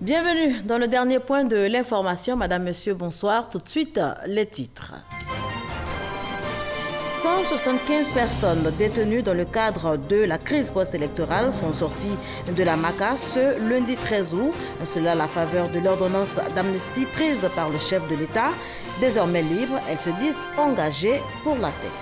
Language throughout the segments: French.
Bienvenue dans le dernier point de l'information. Madame, Monsieur, bonsoir. Tout de suite, les titres. 175 personnes détenues dans le cadre de la crise post-électorale sont sorties de la MACA ce lundi 13 août. Cela à la faveur de l'ordonnance d'amnistie prise par le chef de l'État. Désormais libres, elles se disent engagées pour la paix.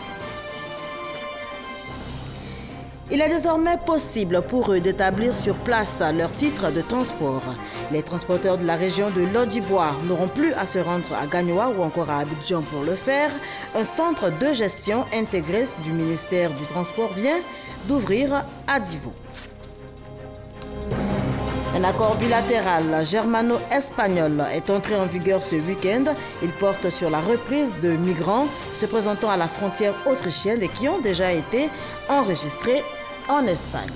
Il est désormais possible pour eux d'établir sur place leur titre de transport. Les transporteurs de la région de l'Odibois n'auront plus à se rendre à Gagnoa ou encore à Abidjan pour le faire. Un centre de gestion intégré du ministère du Transport vient d'ouvrir à Divo. Un accord bilatéral germano-espagnol est entré en vigueur ce week-end. Il porte sur la reprise de migrants se présentant à la frontière autrichienne et qui ont déjà été enregistrés en Espagne.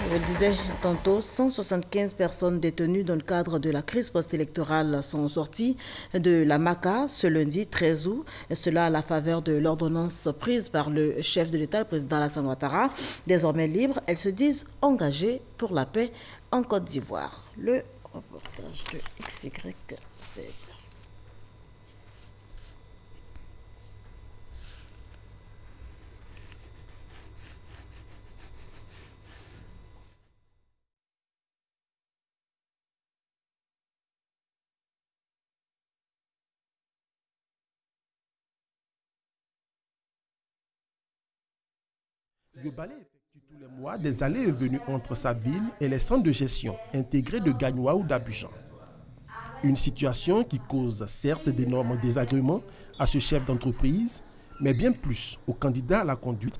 Je le disais tantôt, 175 personnes détenues dans le cadre de la crise post-électorale sont sorties de la MACA ce lundi 13 août. Et cela à la faveur de l'ordonnance prise par le chef de l'État, le président Alassane Ouattara. Désormais libres, elles se disent engagées pour la paix en Côte d'Ivoire. Le reportage de XYZ. Yobalé effectue tous les mois des allées et venues entre sa ville et les centres de gestion intégrés de Gagnoa ou d'Abidjan. Une situation qui cause certes d'énormes désagréments à ce chef d'entreprise, mais bien plus aux candidats à la conduite.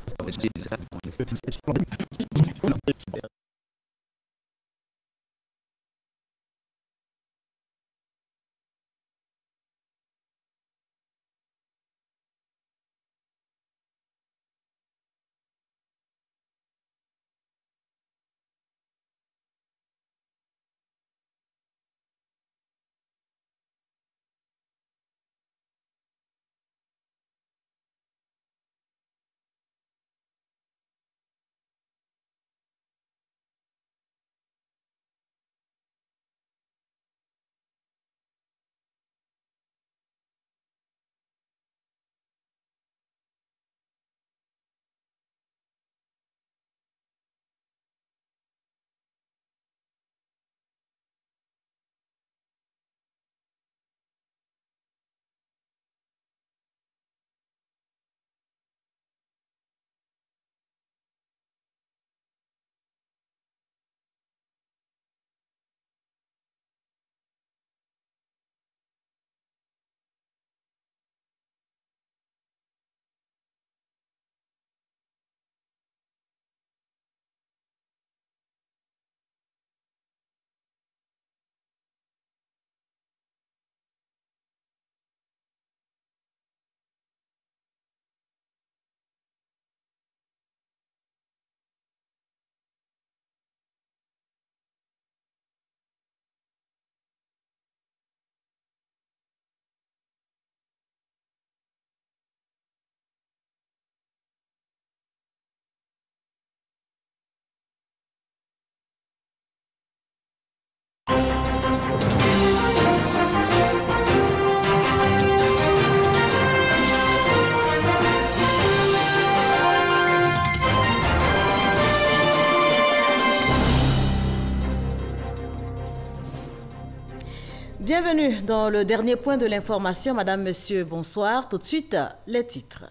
Bienvenue dans le dernier point de l'information. Madame, Monsieur, bonsoir. Tout de suite, les titres.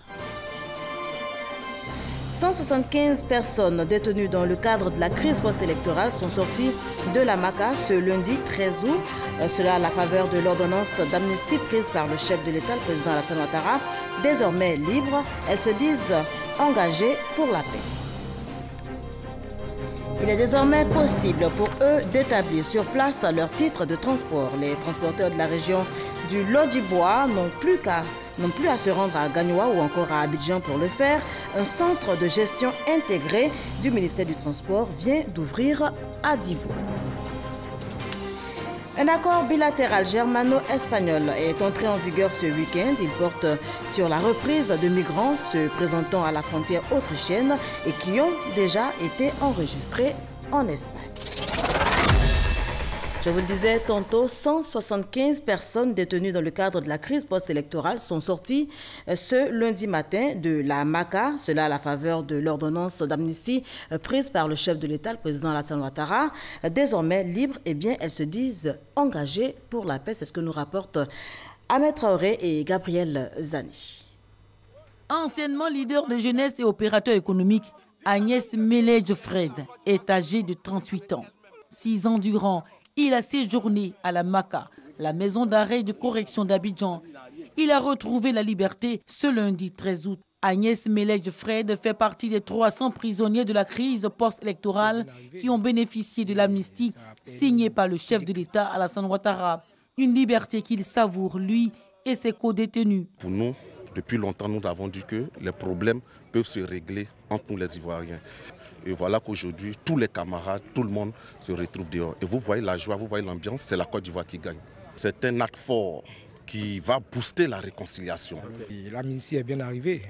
175 personnes détenues dans le cadre de la crise post-électorale sont sorties de la MACA ce lundi 13 août. Cela à la faveur de l'ordonnance d'amnistie prise par le chef de l'État, le président Alassane Ouattara. Désormais libres, elles se disent engagées pour la paix. Il est désormais possible pour eux d'établir sur place leur titre de transport. Les transporteurs de la région du Lodibois n'ont plus à se rendre à Gagnoa ou encore à Abidjan pour le faire. Un centre de gestion intégré du ministère du Transport vient d'ouvrir à Divo. Un accord bilatéral germano-espagnol est entré en vigueur ce week-end. Il porte sur la reprise de migrants se présentant à la frontière autrichienne et qui ont déjà été enregistrés en Espagne. Je vous le disais tantôt, 175 personnes détenues dans le cadre de la crise post-électorale sont sorties ce lundi matin de la MACA, cela à la faveur de l'ordonnance d'amnistie prise par le chef de l'État, le président Alassane Ouattara. Désormais libres, eh bien, elles se disent engagées pour la paix. C'est ce que nous rapportent Ahmed Traoré et Gabriel Zani. Anciennement leader de jeunesse et opérateur économique, Agnès Melej Fred est âgée de 38 ans. 6 ans durant, il a séjourné à la MACA, la maison d'arrêt de correction d'Abidjan. Il a retrouvé la liberté ce lundi 13 août. Agnès Melej Fred fait partie des 300 prisonniers de la crise post-électorale qui ont bénéficié de l'amnistie signée par le chef de l'État Alassane Ouattara. Une liberté qu'il savoure, lui et ses co-détenus. Pour nous, depuis longtemps, nous avons dit que les problèmes peuvent se régler entre nous les Ivoiriens. Et voilà qu'aujourd'hui, tous les camarades, tout le monde se retrouve dehors. Et vous voyez la joie, vous voyez l'ambiance, c'est la Côte d'Ivoire qui gagne. C'est un acte fort qui va booster la réconciliation. L'amnistie est bien arrivée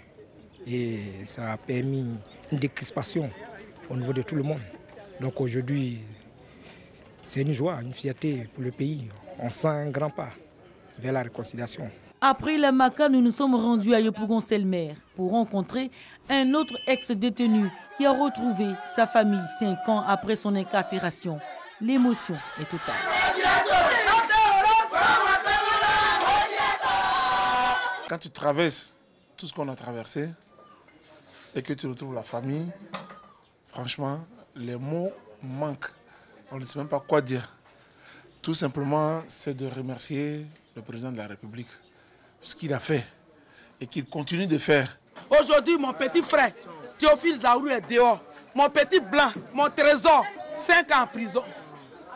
et ça a permis une décrispation au niveau de tout le monde. Donc aujourd'hui, c'est une joie, une fierté pour le pays. On sent un grand pas vers la réconciliation. Après la MACA, nous nous sommes rendus à Yopougon-Selmer pour rencontrer un autre ex-détenu qui a retrouvé sa famille 5 ans après son incarcération. L'émotion est totale. Quand tu traverses tout ce qu'on a traversé et que tu retrouves la famille, franchement, les mots manquent. On ne sait même pas quoi dire. Tout simplement, c'est de remercier le président de la République pour ce qu'il a fait et qu'il continue de faire. Aujourd'hui, mon petit frère, Théophile Zaourou est dehors. Mon petit blanc, mon trésor, 5 ans en prison.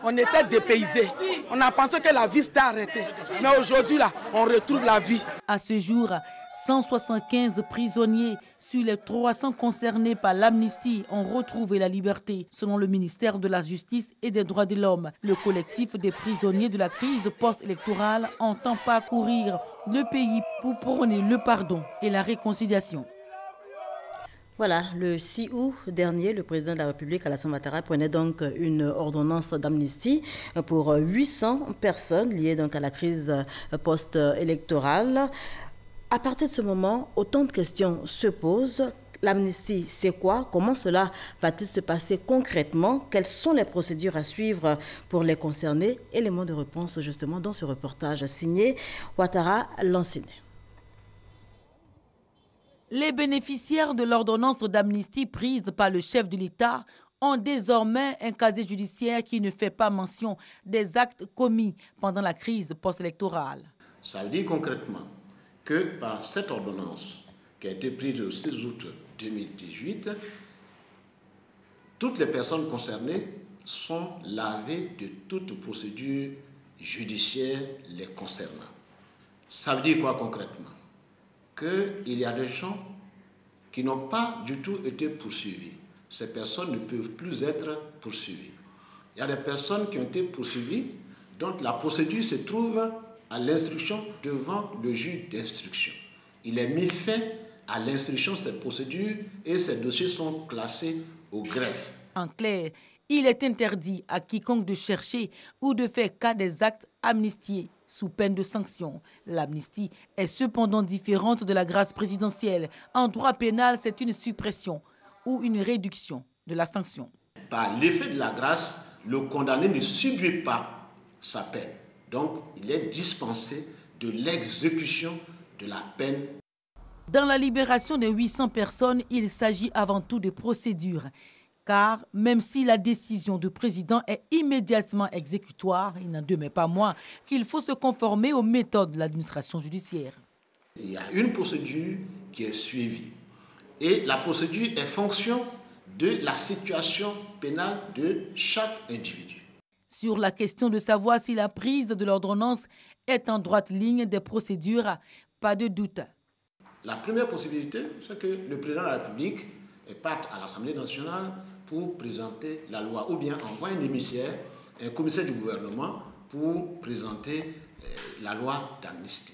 On était dépaysés. On a pensé que la vie s'était arrêtée. Mais aujourd'hui, là, on retrouve la vie. À ce jour, 175 prisonniers sur les 300 concernés par l'amnistie ont retrouvé la liberté. Selon le ministère de la Justice et des Droits de l'Homme, le collectif des prisonniers de la crise post-électorale entend parcourir le pays pour prôner le pardon et la réconciliation. Voilà, le 6 août dernier, le président de la République, Alassane Ouattara, prenait donc une ordonnance d'amnistie pour 800 personnes liées donc à la crise post-électorale. À partir de ce moment, autant de questions se posent. L'amnistie, c'est quoi? Comment cela va-t-il se passer concrètement? Quelles sont les procédures à suivre pour les concernés? Éléments de réponse justement dans ce reportage signé Ouattara Lancinet. Les bénéficiaires de l'ordonnance d'amnistie prise par le chef de l'État ont désormais un casier judiciaire qui ne fait pas mention des actes commis pendant la crise post-électorale. Ça veut dire concrètement que par cette ordonnance qui a été prise le 6 août 2018, toutes les personnes concernées sont lavées de toute procédure judiciaire les concernant. Ça veut dire quoi concrètement? Qu'il y a des gens qui n'ont pas du tout été poursuivis. Ces personnes ne peuvent plus être poursuivies. Il y a des personnes qui ont été poursuivies, dont la procédure se trouve à l'instruction devant le juge d'instruction. Il est mis fin à l'instruction de cette procédure et ces dossiers sont classés au greffe. En clair, il est interdit à quiconque de chercher ou de faire cas des actes amnistiés sous peine de sanction. L'amnistie est cependant différente de la grâce présidentielle. En droit pénal, c'est une suppression ou une réduction de la sanction. Par l'effet de la grâce, le condamné ne subit pas sa peine. Donc, il est dispensé de l'exécution de la peine. Dans la libération de 800 personnes, il s'agit avant tout de procédures. Car même si la décision du président est immédiatement exécutoire, il n'en demeure pas moins qu'il faut se conformer aux méthodes de l'administration judiciaire. Il y a une procédure qui est suivie. Et la procédure est fonction de la situation pénale de chaque individu. Sur la question de savoir si la prise de l'ordonnance est en droite ligne des procédures, pas de doute. La première possibilité, c'est que le président de la République parte à l'Assemblée nationale pour présenter la loi, ou bien envoie un émissaire, un commissaire du gouvernement, pour présenter la loi d'amnistie.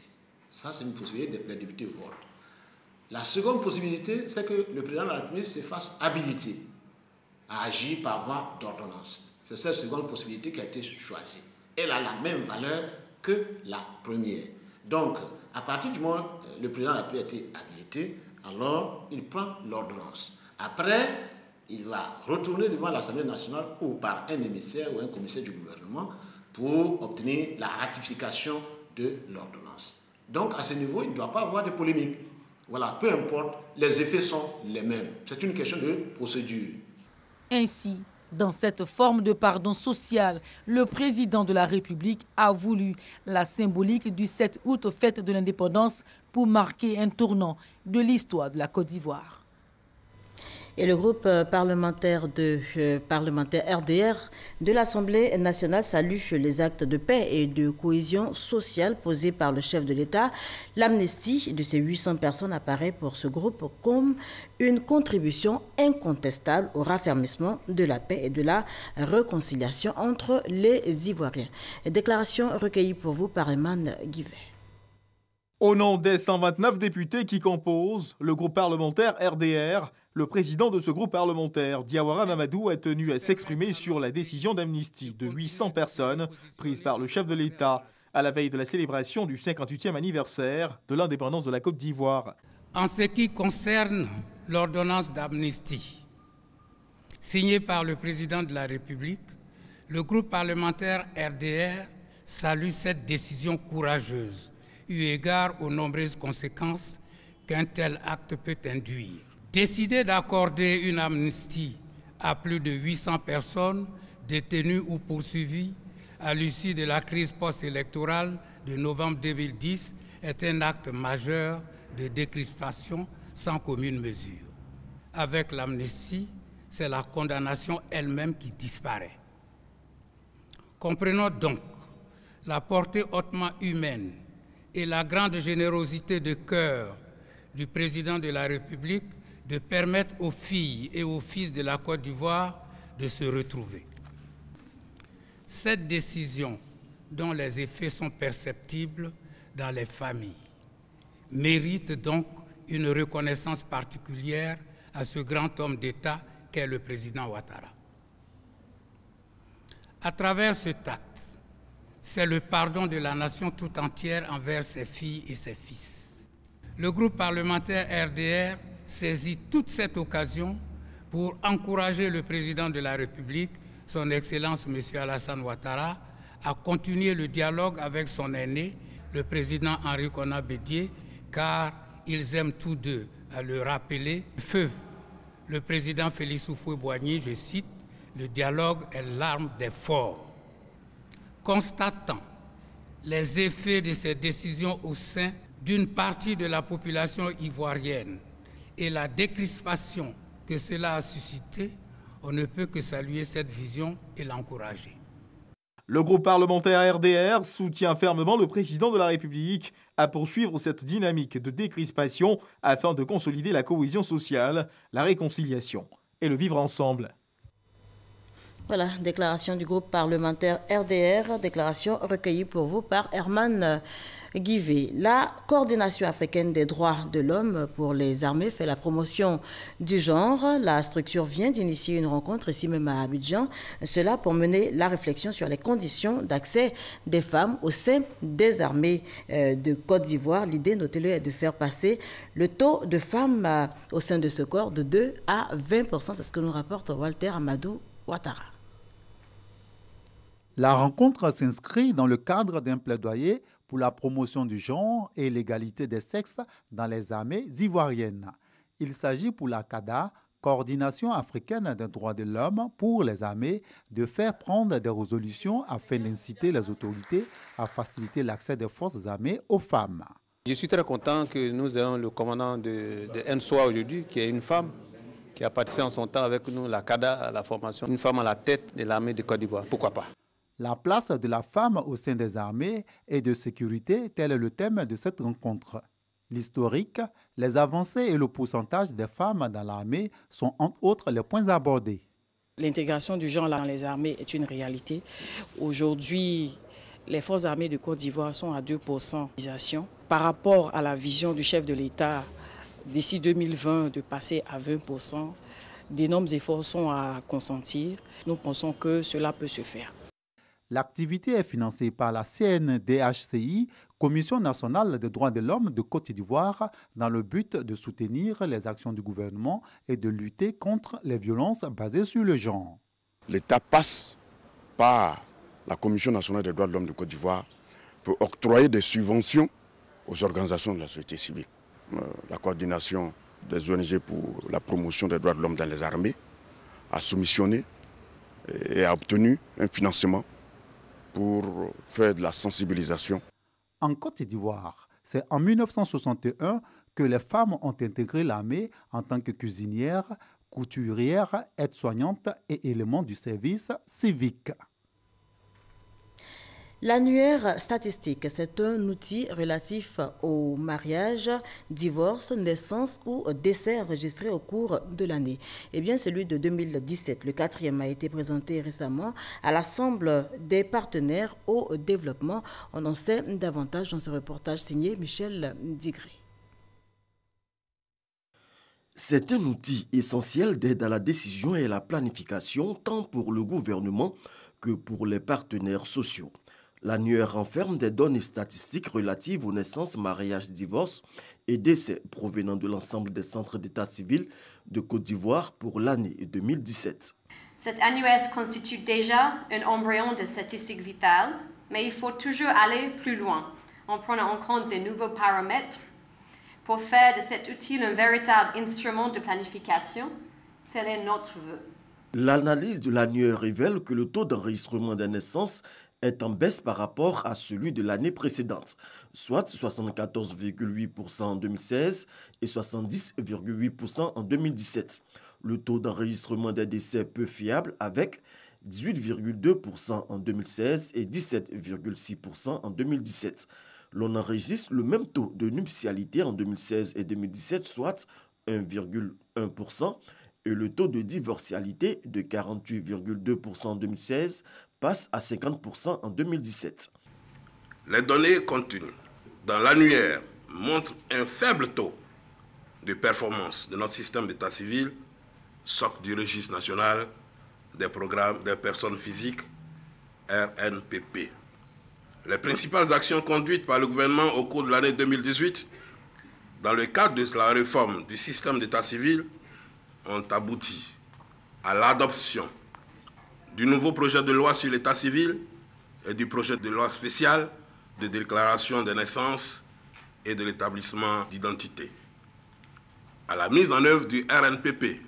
Ça, c'est une possibilité, les députés votent. La seconde possibilité, c'est que le président de la République se fasse habiliter à agir par voie d'ordonnance. C'est cette seconde possibilité qui a été choisie. Elle a la même valeur que la première. Donc, à partir du moment où le président n'a plus été habilité, alors il prend l'ordonnance. Après, il va retourner devant l'Assemblée nationale ou par un émissaire ou un commissaire du gouvernement pour obtenir la ratification de l'ordonnance. Donc, à ce niveau, il ne doit pas avoir de polémique. Voilà, peu importe, les effets sont les mêmes. C'est une question de procédure. Ainsi, dans cette forme de pardon social, le président de la République a voulu la symbolique du 7 août, fête de l'indépendance, pour marquer un tournant de l'histoire de la Côte d'Ivoire. Et le groupe parlementaire RDR de l'Assemblée nationale salue les actes de paix et de cohésion sociale posés par le chef de l'État. L'amnistie de ces 800 personnes apparaît pour ce groupe comme une contribution incontestable au raffermissement de la paix et de la réconciliation entre les Ivoiriens. Déclaration recueillie pour vous par Eman Guivet. Au nom des 129 députés qui composent le groupe parlementaire RDR, le président de ce groupe parlementaire, Diawara Mamadou, a tenu à s'exprimer sur la décision d'amnistie de 800 personnes prise par le chef de l'État à la veille de la célébration du 58e anniversaire de l'indépendance de la Côte d'Ivoire. En ce qui concerne l'ordonnance d'amnistie signée par le président de la République, le groupe parlementaire RDR salue cette décision courageuse, eu égard aux nombreuses conséquences qu'un tel acte peut induire. Décider d'accorder une amnistie à plus de 800 personnes détenues ou poursuivies à l'issue de la crise post-électorale de novembre 2010 est un acte majeur de décrispation sans commune mesure. Avec l'amnistie, c'est la condamnation elle-même qui disparaît. Comprenons donc la portée hautement humaine et la grande générosité de cœur du président de la République de permettre aux filles et aux fils de la Côte d'Ivoire de se retrouver. Cette décision, dont les effets sont perceptibles dans les familles, mérite donc une reconnaissance particulière à ce grand homme d'État qu'est le président Ouattara. À travers cet acte, c'est le pardon de la nation tout entière envers ses filles et ses fils. Le groupe parlementaire RDR saisit toute cette occasion pour encourager le président de la République, son Excellence M. Alassane Ouattara, à continuer le dialogue avec son aîné, le président Henri Konan Bédié, car ils aiment tous deux à le rappeler. Feu, le président Félix Houphouët-Boigny, je cite, « Le dialogue est l'arme des forts ». Constatant les effets de ces décisions au sein d'une partie de la population ivoirienne et la décrispation que cela a suscité, on ne peut que saluer cette vision et l'encourager. Le groupe parlementaire RDR soutient fermement le président de la République à poursuivre cette dynamique de décrispation afin de consolider la cohésion sociale, la réconciliation et le vivre ensemble. Voilà, déclaration du groupe parlementaire RDR, déclaration recueillie pour vous par Herman Guivet. La coordination africaine des droits de l'homme pour les armées fait la promotion du genre. La structure vient d'initier une rencontre ici même à Abidjan. Cela pour mener la réflexion sur les conditions d'accès des femmes au sein des armées de Côte d'Ivoire. L'idée, notez-le, est de faire passer le taux de femmes au sein de ce corps de 2 à 20%. C'est ce que nous rapporte Walter Amadou Ouattara. La rencontre s'inscrit dans le cadre d'un plaidoyer pour la promotion du genre et l'égalité des sexes dans les armées ivoiriennes. Il s'agit pour la CADA, Coordination africaine des droits de l'homme pour les armées, de faire prendre des résolutions afin d'inciter les autorités à faciliter l'accès des forces armées aux femmes. Je suis très content que nous ayons le commandant de NSOA aujourd'hui, qui est une femme, qui a participé en son temps avec nous, la CADA, à la formation. Une femme à la tête de l'armée de Côte d'Ivoire, pourquoi pas? La place de la femme au sein des armées et de sécurité, tel est le thème de cette rencontre. L'historique, les avancées et le pourcentage des femmes dans l'armée sont entre autres les points abordés. L'intégration du genre dans les armées est une réalité. Aujourd'hui, les forces armées de Côte d'Ivoire sont à 2% d'utilisation. Par rapport à la vision du chef de l'État d'ici 2020 de passer à 20%, d'énormes efforts sont à consentir. Nous pensons que cela peut se faire. L'activité est financée par la CNDHCI, Commission nationale des droits de l'homme de Côte d'Ivoire, dans le but de soutenir les actions du gouvernement et de lutter contre les violences basées sur le genre. L'État passe par la Commission nationale des droits de l'homme de Côte d'Ivoire pour octroyer des subventions aux organisations de la société civile. La coordination des ONG pour la promotion des droits de l'homme dans les armées a soumissionné et a obtenu un financement pour faire de la sensibilisation. En Côte d'Ivoire, c'est en 1961 que les femmes ont intégré l'armée en tant que cuisinières, couturières, aides-soignantes et éléments du service civique. L'annuaire statistique, c'est un outil relatif au mariage, divorce, naissance ou décès enregistrés au cours de l'année. Eh bien, celui de 2017, le 4e, a été présenté récemment à l'Assemblée des partenaires au développement. On en sait davantage dans ce reportage signé Michel Digré. C'est un outil essentiel d'aide à la décision et à la planification, tant pour le gouvernement que pour les partenaires sociaux. L'annuaire renferme des données statistiques relatives aux naissances, mariages, divorces et décès provenant de l'ensemble des centres d'état civil de Côte d'Ivoire pour l'année 2017. Cet annuaire constitue déjà un embryon de statistiques vitales, mais il faut toujours aller plus loin en prenant en compte de nouveaux paramètres pour faire de cet outil un véritable instrument de planification. Tel est notre vœu. L'analyse de l'annuaire révèle que le taux d'enregistrement des naissances est en baisse par rapport à celui de l'année précédente, soit 74,8% en 2016 et 70,8% en 2017. Le taux d'enregistrement des décès peu fiable avec 18,2% en 2016 et 17,6% en 2017. L'on enregistre le même taux de nuptialité en 2016 et 2017, soit 1,1%, et le taux de divorcialité de 48,2% en 2016 passe à 50% en 2017. Les données contenues dans l'annuaire montrent un faible taux de performance de notre système d'état civil, socle du registre national des programmes des personnes physiques, RNPP. Les principales actions conduites par le gouvernement au cours de l'année 2018, dans le cadre de la réforme du système d'état civil, ont abouti à l'adoption du nouveau projet de loi sur l'état civil et du projet de loi spécial de déclaration des naissances et de l'établissement d'identité, à la mise en œuvre du RNPP,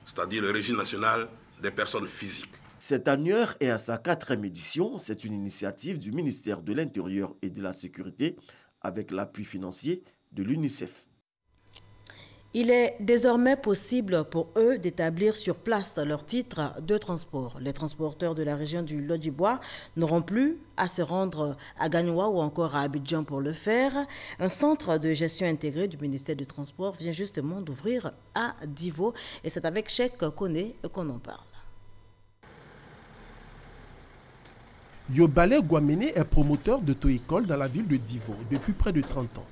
c'est-à-dire le régime national des personnes physiques. Cet annuaire est à sa 4e édition. C'est une initiative du ministère de l'Intérieur et de la Sécurité avec l'appui financier de l'UNICEF. Il est désormais possible pour eux d'établir sur place leur titre de transport. Les transporteurs de la région du Lodibois n'auront plus à se rendre à Gagnoua ou encore à Abidjan pour le faire. Un centre de gestion intégré du ministère du Transport vient justement d'ouvrir à Divo et c'est avec Cheikh Koné qu'on en parle. Yobale Guamene est promoteur d'auto-école dans la ville de Divo depuis près de 30 ans.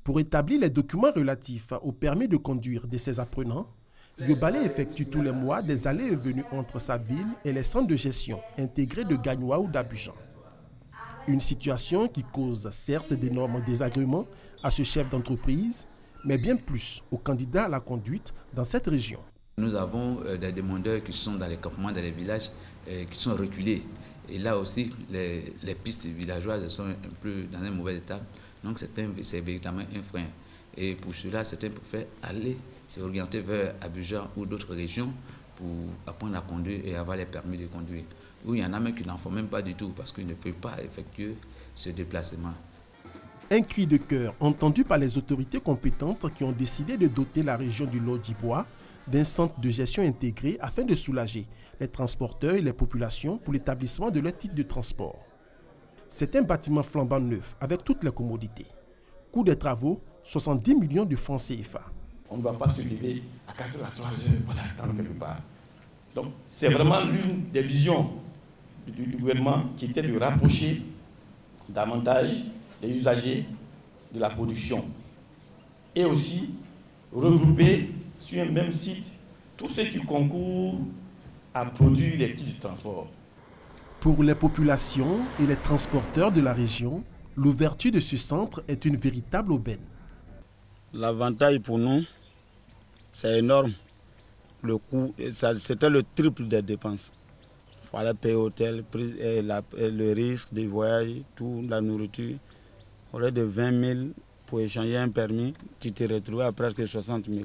Pour établir les documents relatifs au permis de conduire de ses apprenants, Yobale effectue tous les mois des allées et venues entre sa ville et les centres de gestion intégrés de Gagnoua ou d'Abidjan. Une situation qui cause certes d'énormes désagréments à ce chef d'entreprise, mais bien plus aux candidats à la conduite dans cette région. Nous avons des demandeurs qui sont dans les campements, dans les villages, qui sont reculés. Et là aussi, les pistes villageoises sont un peu dans un mauvais état. Donc c'est véritablement un frein. Et pour cela, certains préfèrent aller s'orienter vers Abidjan ou d'autres régions pour apprendre à conduire et avoir les permis de conduire. Ou il y en a même qui n'en font même pas du tout parce qu'ils ne peuvent pas effectuer ce déplacement. Un cri de cœur entendu par les autorités compétentes qui ont décidé de doter la région du Lodibois d'un centre de gestion intégré afin de soulager les transporteurs et les populations pour l'établissement de leur titre de transport. C'est un bâtiment flambant neuf avec toutes les commodités. Coût des travaux, 70 millions de francs CFA. On ne va pas se lever à 4 h à 3 h pour attendre quelque part. Donc c'est vraiment l'une des visions du gouvernement qui était de rapprocher davantage les usagers de la production et aussi regrouper sur un même site tout ce qui concourt à produire les titres de transport. Pour les populations et les transporteurs de la région, l'ouverture de ce centre est une véritable aubaine. L'avantage pour nous, c'est énorme. Le coût, c'était le triple des dépenses. Il fallait payer l'hôtel, le risque des voyages, tout, la nourriture. Au lieu de 20 000 pour échanger un permis, tu te retrouves à presque 60 000.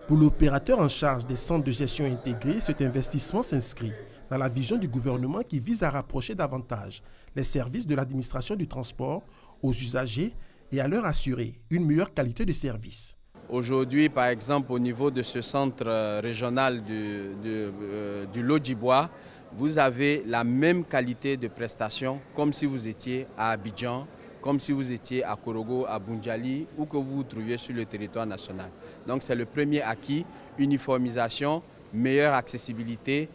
Pour l'opérateur en charge des centres de gestion intégrés, cet investissement s'inscrit dans la vision du gouvernement qui vise à rapprocher davantage les services de l'administration du transport aux usagers et à leur assurer une meilleure qualité de service. Aujourd'hui, par exemple, au niveau de ce centre régional du Lodjibois, vous avez la même qualité de prestation comme si vous étiez à Abidjan, comme si vous étiez à Korogo, à Boundiali ou que vous vous trouviez sur le territoire national. Donc c'est le premier acquis, uniformisation, meilleure accessibilité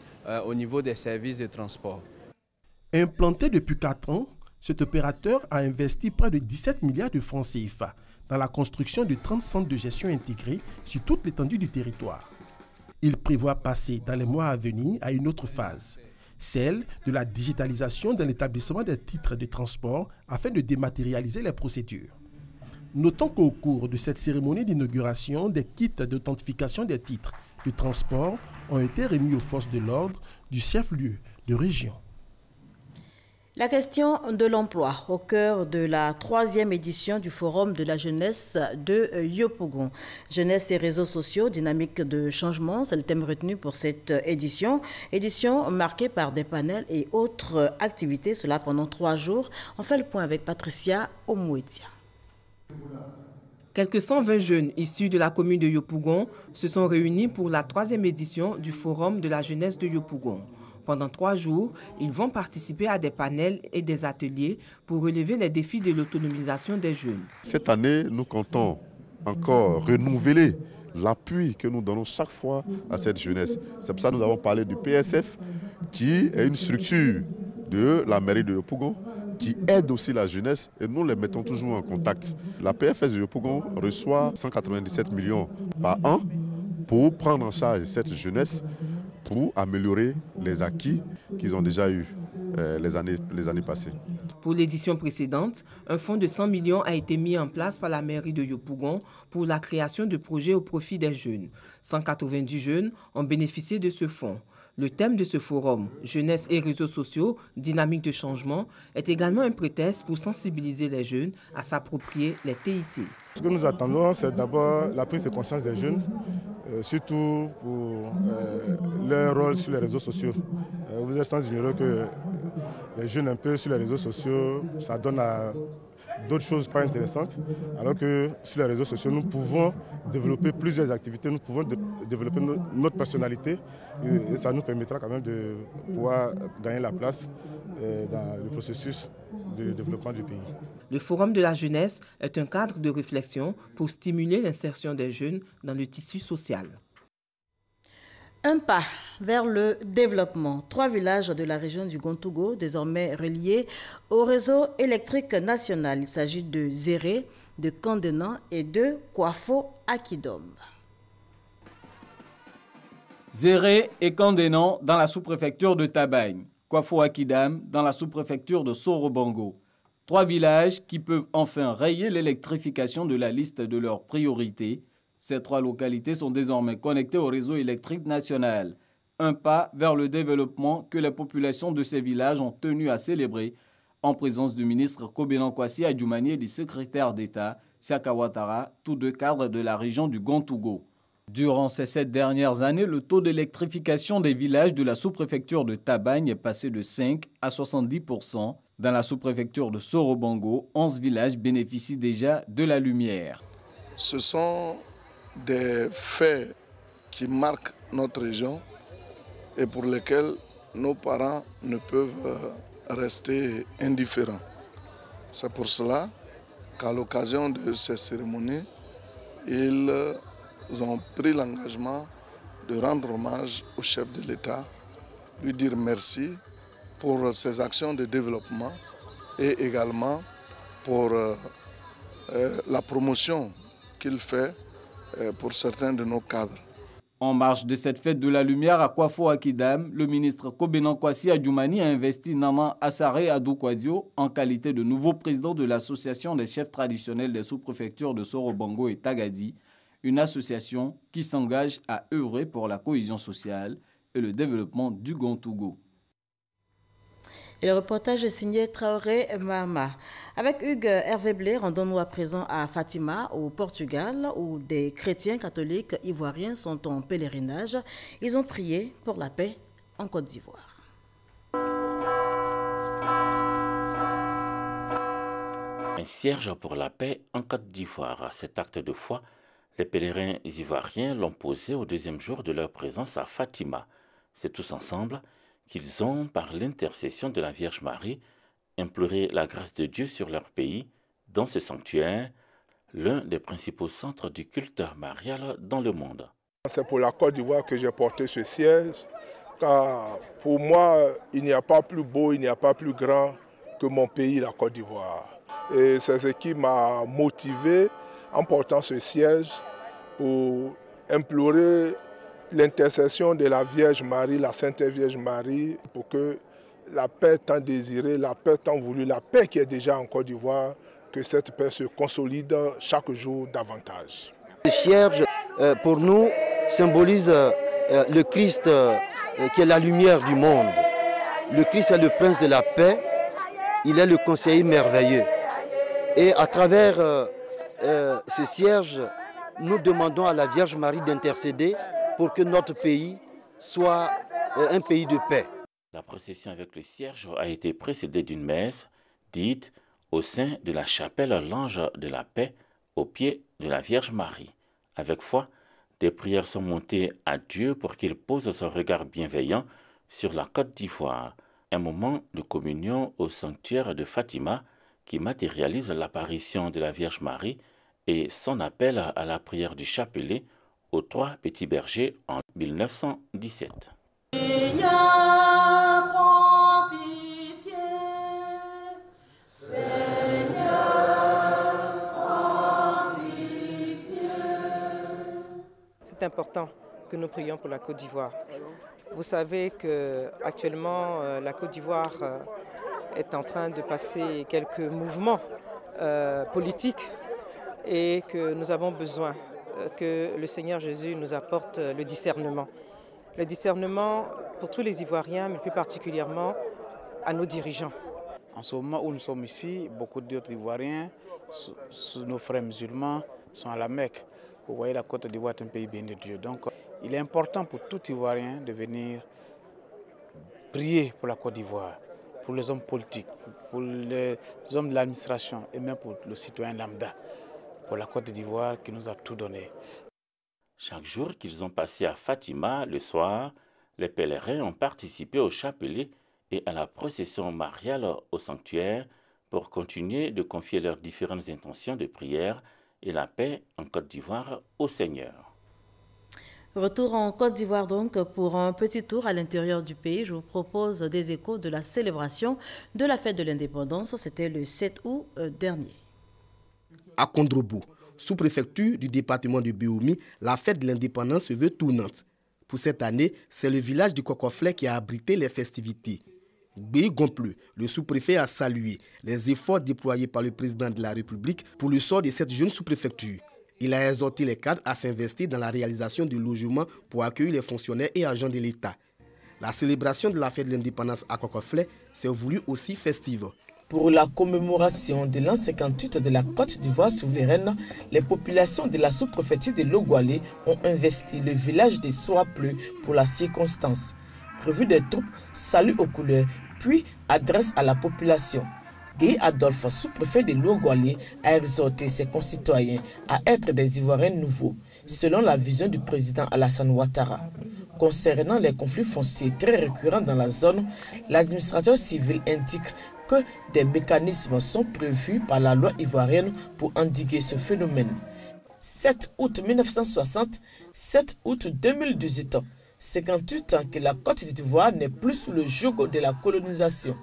au niveau des services de transport. Implanté depuis 4 ans, cet opérateur a investi près de 17 milliards de francs CFA dans la construction de 30 centres de gestion intégrés sur toute l'étendue du territoire. Il prévoit passer dans les mois à venir à une autre phase, celle de la digitalisation dans l'établissement des titres de transport afin de dématérialiser les procédures. Notons qu'au cours de cette cérémonie d'inauguration, des kits d'authentification des titres de transport ont été remis aux forces de l'ordre du chef-lieu de région. La question de l'emploi au cœur de la 3e édition du Forum de la jeunesse de Yopougon. Jeunesse et réseaux sociaux, dynamique de changement, c'est le thème retenu pour cette édition. Édition marquée par des panels et autres activités, cela pendant 3 jours. On fait le point avec Patricia Omouetia. Quelques 120 jeunes issus de la commune de Yopougon se sont réunis pour la 3e édition du Forum de la jeunesse de Yopougon. Pendant 3 jours, ils vont participer à des panels et des ateliers pour relever les défis de l'autonomisation des jeunes. Cette année, nous comptons encore renouveler l'appui que nous donnons chaque fois à cette jeunesse. C'est pour ça que nous avons parlé du PSF, qui est une structure de la mairie de Yopougon, qui aide aussi la jeunesse et nous les mettons toujours en contact. La PFS de Yopougon reçoit 197 millions par an pour prendre en charge cette jeunesse, pour améliorer les acquis qu'ils ont déjà eus les années passées. Pour l'édition précédente, un fonds de 100 millions a été mis en place par la mairie de Yopougon pour la création de projets au profit des jeunes. 190 jeunes ont bénéficié de ce fonds. Le thème de ce forum, jeunesse et réseaux sociaux, dynamique de changement, est également un prétexte pour sensibiliser les jeunes à s'approprier les TIC. Ce que nous attendons, c'est d'abord la prise de conscience des jeunes, surtout pour leur rôle sur les réseaux sociaux. Vous êtes sans ignorer que les jeunes un peu sur les réseaux sociaux, ça donne à d'autres choses pas intéressantes, alors que sur les réseaux sociaux, nous pouvons développer plusieurs activités, nous pouvons développer notre personnalité et ça nous permettra quand même de pouvoir gagner la place dans le processus de développement du pays. Le Forum de la jeunesse est un cadre de réflexion pour stimuler l'insertion des jeunes dans le tissu social. Un pas vers le développement. 3 villages de la région du Gontougo, désormais reliés au réseau électrique national. Il s'agit de Zéré, de Kandenan et de Kwafo Akidom. Zéré et Kandenan dans la sous-préfecture de Tabagne. Kwafo Akidam dans la sous-préfecture de Sorobango. 3 villages qui peuvent enfin rayer l'électrification de la liste de leurs priorités. Ces 3 localités sont désormais connectées au réseau électrique national. Un pas vers le développement que les populations de ces villages ont tenu à célébrer en présence du ministre Kobenan Kwasi Adjoumani et du secrétaire d'État Siaka Ouattara, tous 2 cadres de la région du Gontougo. Durant ces 7 dernières années, le taux d'électrification des villages de la sous-préfecture de Tabagne est passé de 5 à 70%. Dans la sous-préfecture de Sorobango, 11 villages bénéficient déjà de la lumière. Ce sont des faits qui marquent notre région et pour lesquels nos parents ne peuvent rester indifférents. C'est pour cela qu'à l'occasion de ces cérémonies, ils ont pris l'engagement de rendre hommage au chef de l'État, lui dire merci pour ses actions de développement et également pour la promotion qu'il fait pour certains de nos cadres. En marge de cette fête de la lumière à Kwafo Akidam, le ministre Kobenan Kwasi Adjoumani a investi Naman Assare Adou-Kwadio en qualité de nouveau président de l'association des chefs traditionnels des sous-préfectures de Soro-Bango et Tagadi, une association qui s'engage à œuvrer pour la cohésion sociale et le développement du Gontougo. Et le reportage est signé Traoré Mama. Avec Hugues Hervé Blé, rendons-nous à présent à Fatima, au Portugal, où des chrétiens catholiques ivoiriens sont en pèlerinage. Ils ont prié pour la paix en Côte d'Ivoire. Un cierge pour la paix en Côte d'Ivoire. Cet acte de foi, les pèlerins ivoiriens l'ont posé au deuxième jour de leur présence à Fatima. C'est tous ensemble qu'ils ont, par l'intercession de la Vierge Marie, imploré la grâce de Dieu sur leur pays, dans ce sanctuaire, l'un des principaux centres du culte marial dans le monde. C'est pour la Côte d'Ivoire que j'ai porté ce siège, car pour moi, il n'y a pas plus beau, il n'y a pas plus grand que mon pays, la Côte d'Ivoire. Et c'est ce qui m'a motivé en portant ce siège pour implorer l'intercession de la Vierge Marie, la Sainte Vierge Marie, pour que la paix tant désirée, la paix tant voulue, la paix qui est déjà en Côte d'Ivoire, que cette paix se consolide chaque jour davantage. Le cierge, pour nous, symbolise le Christ qui est la lumière du monde. Le Christ est le prince de la paix, il est le conseiller merveilleux. Et à travers ce cierge, nous demandons à la Vierge Marie d'intercéder pour que notre pays soit un pays de paix. La procession avec le cierge a été précédée d'une messe dite au sein de la chapelle L'Ange de la Paix au pied de la Vierge Marie. Avec foi, des prières sont montées à Dieu pour qu'il pose son regard bienveillant sur la Côte d'Ivoire. Un moment de communion au sanctuaire de Fatima qui matérialise l'apparition de la Vierge Marie et son appel à la prière du chapelet aux 3 petits bergers en 1917. C'est important que nous prions pour la Côte d'Ivoire. Vous savez qu'actuellement, la Côte d'Ivoire est en train de passer quelques mouvements politiques et que nous avons besoin que le Seigneur Jésus nous apporte le discernement. Le discernement pour tous les Ivoiriens, mais plus particulièrement à nos dirigeants. En ce moment où nous sommes ici, beaucoup d'autres Ivoiriens, nos frères musulmans, sont à la Mecque. Vous voyez, la Côte d'Ivoire est un pays bien de Dieu. Donc, il est important pour tout Ivoirien de venir prier pour la Côte d'Ivoire, pour les hommes politiques, pour les hommes de l'administration et même pour le citoyen lambda, pour la Côte d'Ivoire qui nous a tout donné. Chaque jour qu'ils ont passé à Fatima, le soir, les pèlerins ont participé au chapelet et à la procession mariale au sanctuaire pour continuer de confier leurs différentes intentions de prière et la paix en Côte d'Ivoire au Seigneur. Retour en Côte d'Ivoire donc pour un petit tour à l'intérieur du pays. Je vous propose des échos de la célébration de la fête de l'indépendance. C'était le 7 août dernier. À Kondrobo, sous-préfecture du département de Béoumi, la fête de l'indépendance se veut tournante. Pour cette année, c'est le village du Kokoflet qui a abrité les festivités. Béi Gonpleu, le sous-préfet, a salué les efforts déployés par le président de la République pour le sort de cette jeune sous-préfecture. Il a exhorté les cadres à s'investir dans la réalisation de logements pour accueillir les fonctionnaires et agents de l'État. La célébration de la fête de l'indépendance à Kokoflet s'est voulue aussi festive. Pour la commémoration de l'an 58 de la Côte d'Ivoire souveraine, les populations de la sous-préfecture de Logoualé ont investi le village de Soapleu pour la circonstance. Revue des troupes, salut aux couleurs, puis adresse à la population. Guy Adolphe, sous-préfet de Logoualé, a exhorté ses concitoyens à être des Ivoiriens nouveaux, selon la vision du président Alassane Ouattara. Concernant les conflits fonciers très récurrents dans la zone, l'administrateur civil indique que des mécanismes sont prévus par la loi ivoirienne pour endiguer ce phénomène. 7 août 1960, 7 août 2018, 58 ans que la Côte d'Ivoire n'est plus sous le joug de la colonisation.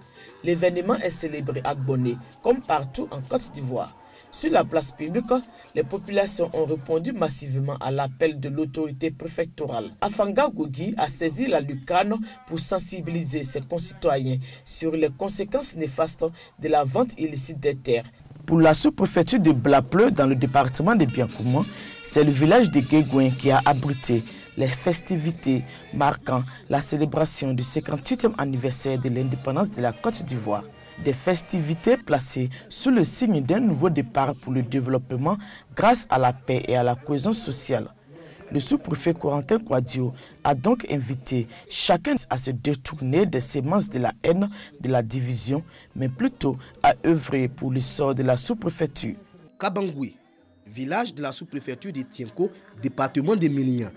L'événement est célébré à Bonnet, comme partout en Côte d'Ivoire. Sur la place publique, les populations ont répondu massivement à l'appel de l'autorité préfectorale. Afanga Gogi a saisi la lucane pour sensibiliser ses concitoyens sur les conséquences néfastes de la vente illicite des terres. Pour la sous-préfecture de Blapleu, dans le département de Biakoumou, c'est le village de Guégouin qui a abrité les festivités marquant la célébration du 58e anniversaire de l'indépendance de la Côte d'Ivoire. Des festivités placées sous le signe d'un nouveau départ pour le développement grâce à la paix et à la cohésion sociale. Le sous-préfet Corentin Kouadio a donc invité chacun à se détourner des sémences de la haine, de la division, mais plutôt à œuvrer pour le sort de la sous-préfecture. Kabangoui, village de la sous-préfecture de Tienko, département de Mélignan.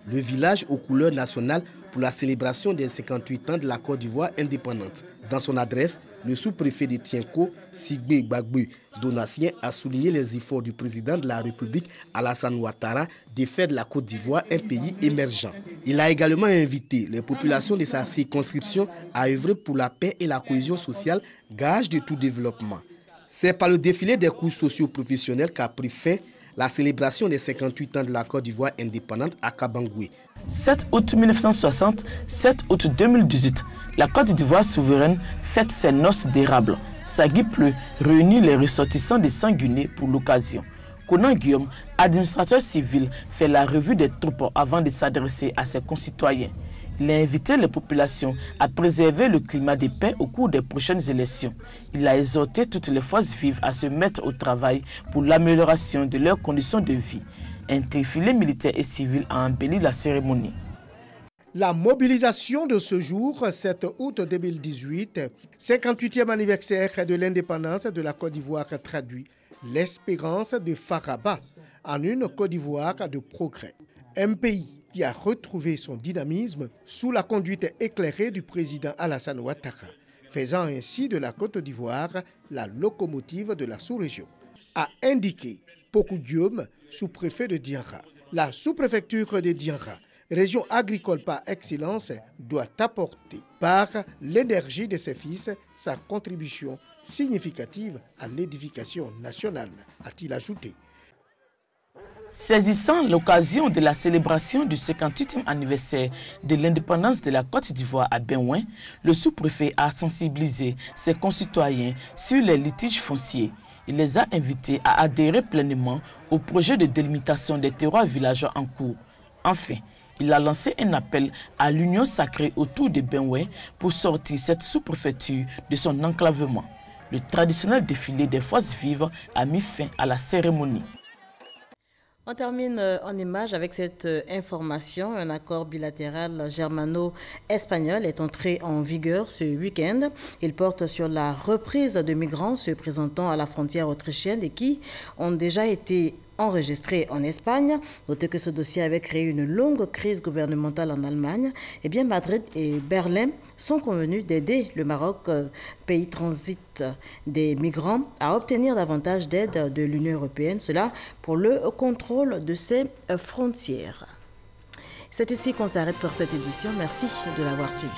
Le village aux couleurs nationales pour la célébration des 58 ans de la Côte d'Ivoire indépendante. Dans son adresse, le sous-préfet de Tienko, Sigbe Gbagbe Donatien, a souligné les efforts du président de la République, Alassane Ouattara, de faire de la Côte d'Ivoire un pays émergent. Il a également invité les populations de sa circonscription à œuvrer pour la paix et la cohésion sociale, gage de tout développement. C'est par le défilé des cours sociaux professionnels qu'a pris fin la célébration des 58 ans de la Côte d'Ivoire indépendante à Kabangoui. 7 août 1960, 7 août 2018, la Côte d'Ivoire souveraine fête ses noces d'érable. Sagui Pleu réunit les ressortissants de Saint-Guinée pour l'occasion. Conan Guillaume, administrateur civil, fait la revue des troupes avant de s'adresser à ses concitoyens. Il a invité les populations à préserver le climat de paix au cours des prochaines élections. Il a exhorté toutes les forces vives à se mettre au travail pour l'amélioration de leurs conditions de vie. Un défilé militaire et civil a embelli la cérémonie. La mobilisation de ce jour, 7 août 2018, 58e anniversaire de l'indépendance de la Côte d'Ivoire, traduit l'espérance de Faraba en une Côte d'Ivoire de progrès. Un pays qui a retrouvé son dynamisme sous la conduite éclairée du président Alassane Ouattara, faisant ainsi de la Côte d'Ivoire la locomotive de la sous-région, a indiqué Pokou Guillaume, sous-préfet de Dianra. La sous-préfecture de Dianra, région agricole par excellence, doit apporter par l'énergie de ses fils sa contribution significative à l'édification nationale, a-t-il ajouté. Saisissant l'occasion de la célébration du 58e anniversaire de l'indépendance de la Côte d'Ivoire à Benouin, le sous-préfet a sensibilisé ses concitoyens sur les litiges fonciers. Il les a invités à adhérer pleinement au projet de délimitation des terroirs villageois en cours. Enfin, il a lancé un appel à l'union sacrée autour de Benouin pour sortir cette sous-préfecture de son enclavement. Le traditionnel défilé des forces vives a mis fin à la cérémonie. On termine en image avec cette information. Un accord bilatéral germano-espagnol est entré en vigueur ce week-end. Il porte sur la reprise de migrants se présentant à la frontière autrichienne et qui ont déjà été enregistrés en Espagne. Notez que ce dossier avait créé une longue crise gouvernementale en Allemagne. Eh bien, Madrid et Berlin sont convenus d'aider le Maroc, pays transit des migrants, à obtenir davantage d'aide de l'Union européenne, cela pour le contrôle de ses frontières. C'est ici qu'on s'arrête pour cette édition. Merci de l'avoir suivi.